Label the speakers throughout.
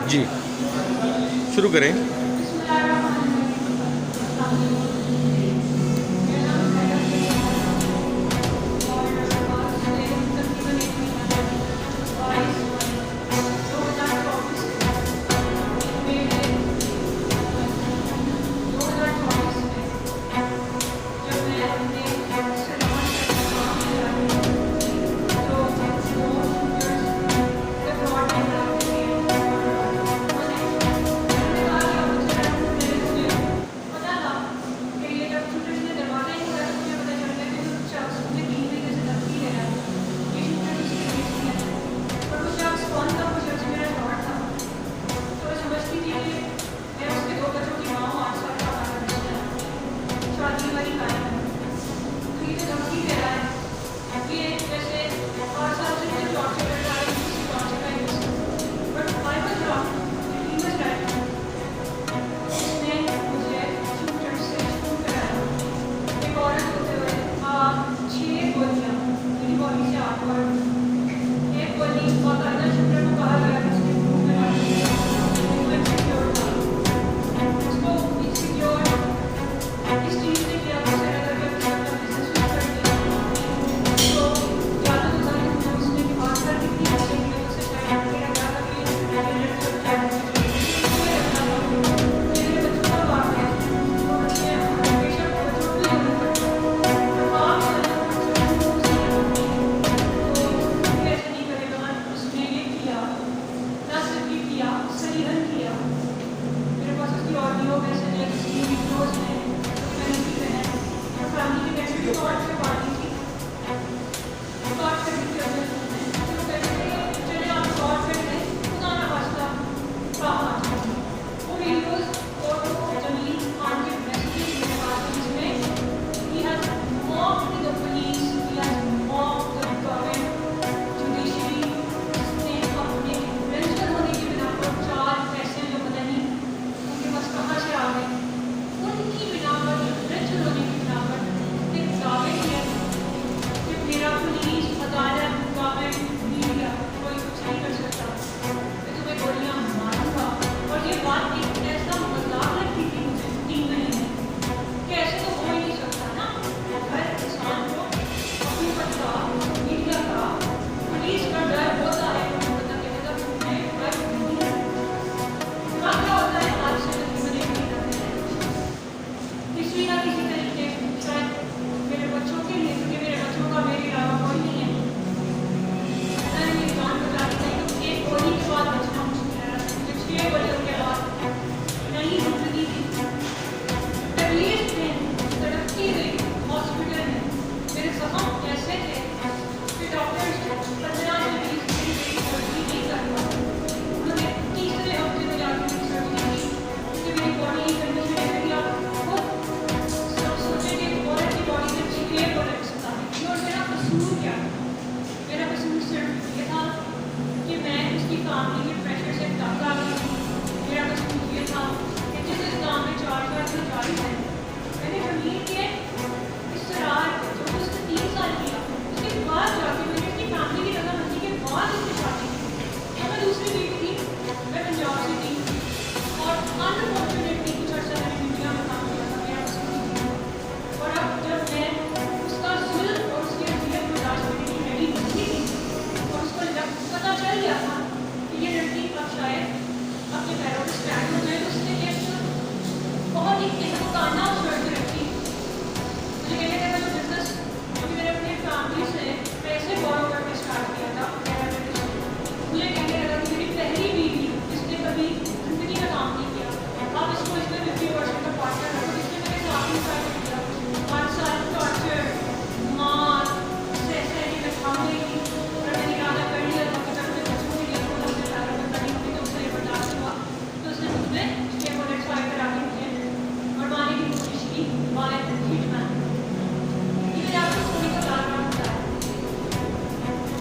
Speaker 1: जी, शुरू करें।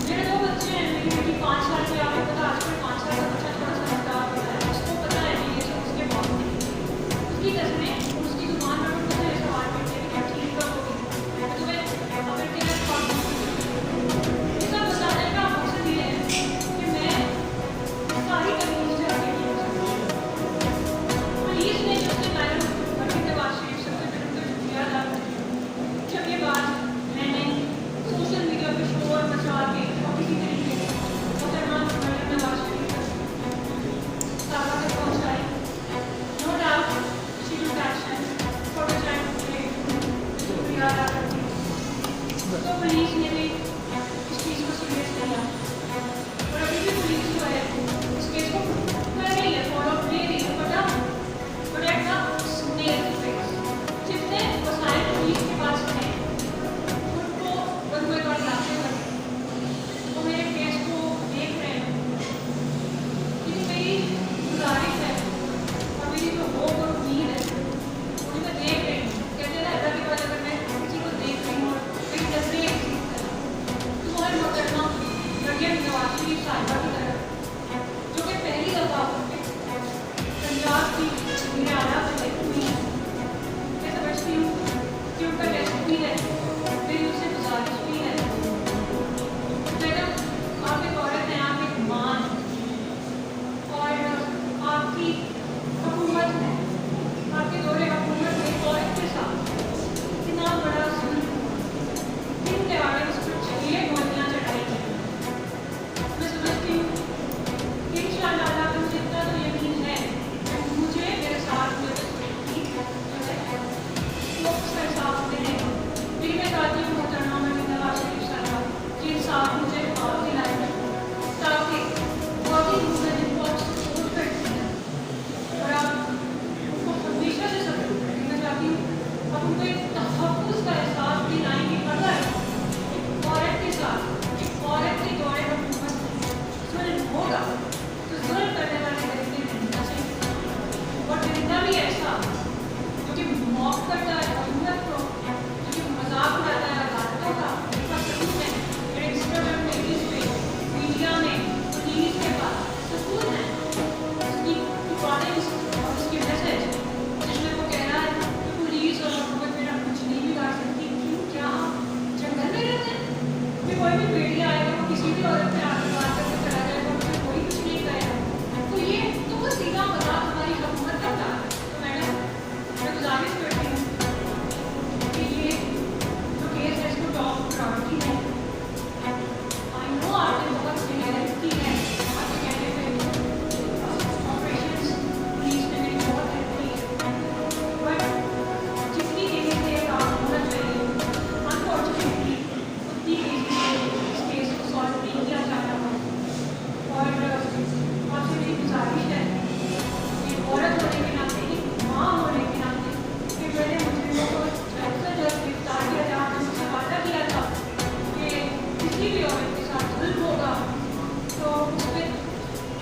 Speaker 2: मेरे दो बच्चे हैं, मेरी होगा तो जुल्म करने वाले दरिंदे नहीं होना चाहिए। और दरिंदा भी ऐसा जो कि मौत करता है हुकूमत को, जो कि मजाक उड़ाता है अदालतों का, उसका सबूत है मेरे इंस्टाग्राम पेजेस पे, मीडिया में, पुलिस के पास सबूत है उसकी रिकॉर्डिंग्स और उसके मैसेज जिसमें वो कह रहा है कि पुलिस और हुकूमत मेरा कुछ नहीं बिगाड़ सकती। क्यों? क्या हम जंगल में रहते हैं कि कोई भी मीडिया आएगा वो किसी भी औरत पे आके बात करके चला जाएगा और उसमें कोई कुछ नहीं करेगा? तो ये तो वो सीधा मजाक हमारी हुकूमत करता है। तो मैं गुजारिश करती हूँ कि ये जो केस है इसको टॉप प्रायोरिटी है। आई नो आपने बहुत मेहनत की है आपके कहने पे, ऑपरेशंस पुलिस ने मेरी बहुत हेल्प की है, बट जितनी तेजी से काम होना चाहिए अनफॉर्चुनेटली उतनी तेजी से इस केस को सॉल्व नहीं किया जा रहा है। और आपसे मेरी गुजारिश है कि औरत होने के नाते ही, माँ होने के नाते, कि मैंने मुजरिमों को जल्द से जल्द गिरफ्तार किया जाए। आपने मुझसे वादा किया था कि किसी भी औरत के साथ जुल्म होगा तो उस पर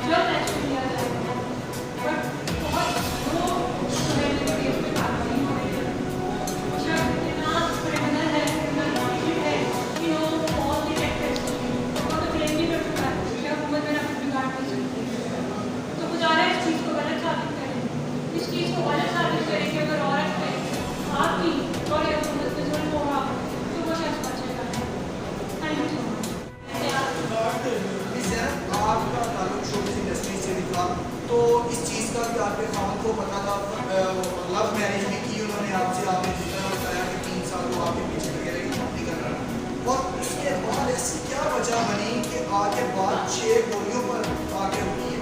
Speaker 2: जल्द एक्शन लिया जाएगा, बट बहुत स्लो मेरे केस में कार्रवाई हो रही है। शख्स इतना क्रिमिनल है, क्रिमिनल माइंडेड है कि वो ऑल डिटेक्टर्स वो तो क्लेम भी कर चुका है कि हुकूमत मेरा कुछ बिगाड़ नहीं सकती। तो गुजारा है इस चीज़ को गलत साबित करें, इस चीज़ को गलत साबित करें कि अगर औरत पे आपकी और या हुकूमत पे जुल्म होगा तो वो शख्स बचेगा। Thank you so much.
Speaker 3: आपका ताल्लुक शोबिज़ इंडस्ट्री से भी था, तो इस चीज़ का भी आपके खान को पता था, लव मैरिज भी की उन्होंने आपसे, आपने जितना बताया कि 3 साल वो आपके पीछे लगे लेकिन आप नहीं कर रहा, और उसके बाद ऐसी क्या वजह बनी कि आगे बाद 6 गोलियों पर आगे हुई है?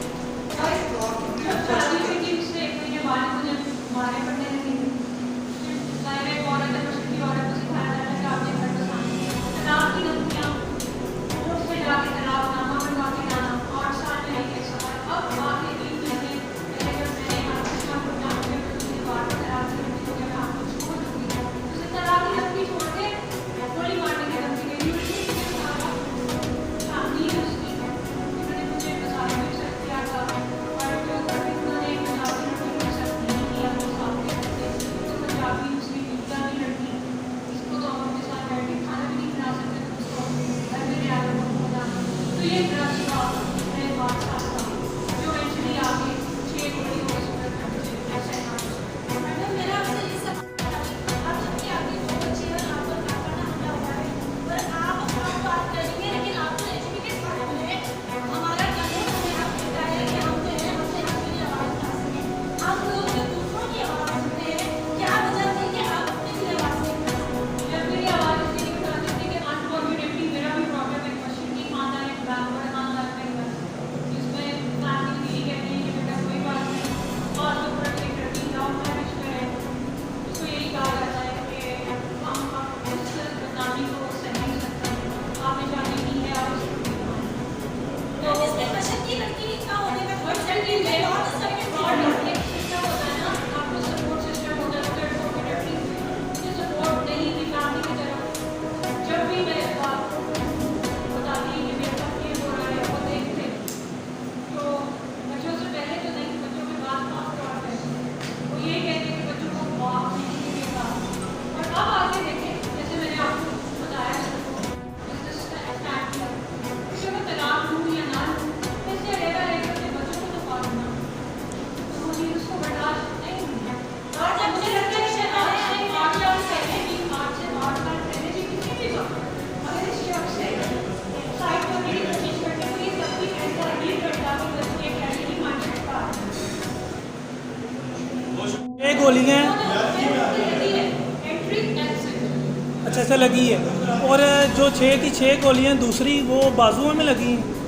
Speaker 2: जब शादी हुई थी उससे 1 महीने बाद मुझे मारे पड़ने लगी थी। जाहिर है एक औरत है, मुश्किल औरत को सिखाया जाता है कि आपके घर में शादी, तलाक की धमकियाँ, कोर्ट से जाके तलाकनामा बनवा के लाना, 8 साल में एक ऐसा। अब आगे 3 महीने पहले जब मैंने आपके साथ अपना अपने पति के बार तलाक की धमकी को मैं आपको छोड़ दूँगी, उसे तलाक की धमकी छोड़ के गोली मारने की धमकी दे दी। उसने फैमिली है उसकी, उन्होंने मुझे बसाने में शक किया था, और जो कभी उन्होंने एक पंजाबी लड़की को शक नहीं किया तो सामने रहते तो पंजाबी मुस्लिम मीडिया की लड़की, इसको तो हम अपने साथ बैठ के खाना भी नहीं बना सकते, तो उसको घर में ले आकर बोला। तो ये ड्रग्स का मेरे बात था जो एक्चुअली आगे 6 गोली हो गई ऐसे
Speaker 4: मैडम मेरा आपसे ये सवाल है, आप सबके आगे 2 बच्चे हैं, आप पर नाकाना हमला हुआ है और आप बात करेंगे, लेकिन आपको एजुकेटेड मालूम है, हमारा कानून हमें हक देता है कि हम जो है हमसे अपनी आवाज़ उठा सकें। हम लोग जो दूसरों की आवाज़ सुनते हैं, क्या वजह थी कि आप अपनी भी आवाज़ नहीं उठा सकते?
Speaker 2: जब मेरी आवाज़ इसलिए उठा देती कि अनफॉर्चुनेटली मेरा भी प्रॉब्लम है, मशीनी खानदान है, ब्राह्मण खानदान नहीं बस, जिसमें फैमिली यही कहती है कि बेटा कोई बात नहीं, और तो प्रति प्रति लव मैरिज में है, उसको यही कहा जाता है कि हम इस बदनामी को सह नहीं सकते, आपने शादी की है और उसको
Speaker 4: तो इसमें बशर की लड़की का होने का कोई
Speaker 2: बच्चन के
Speaker 4: शक
Speaker 2: लिए
Speaker 4: नहीं है।
Speaker 2: और एक सिस्टम होता है ना, आपको सपोर्ट सिस्टम होता है, तो डेफिनेटली मुझे सपोर्ट नहीं थी फैमिली की तरफ। जब भी मैं इस बात को बताती कि मेरे साथ ये हो रहा है, वो देखते तो बच्चों से पहले तो नहीं, बच्चों के बाद माफ तौर पर वो ये कहते कि बच्चों को माफ नहीं मिलेगा। और अब आगे देखें, जैसे मैंने आपको बताया मैं तलाक लूँ या ना लूँ, ऐसे रहेगा अपने बच्चों को तो पालना, तो मुझे उसको बर्दाश्त नहीं होगा। और जब मुझे लगता है कि 8 साल पहले भी, 8 से 8 साल पहले भी किसी भी वक्त अगर इस शख्स से साइड पर मेरी कोशिश करते तो ये सब कुछ ऐसा अजीब करता कि बच्चे एक ऐसी माइंडसेट का
Speaker 5: 6 गोलियाँ
Speaker 2: एंट्री एक्सिट
Speaker 5: अच्छा से लगी है, और जो 6 की 6 गोलियाँ दूसरी वो बाजुओं में लगी हैं।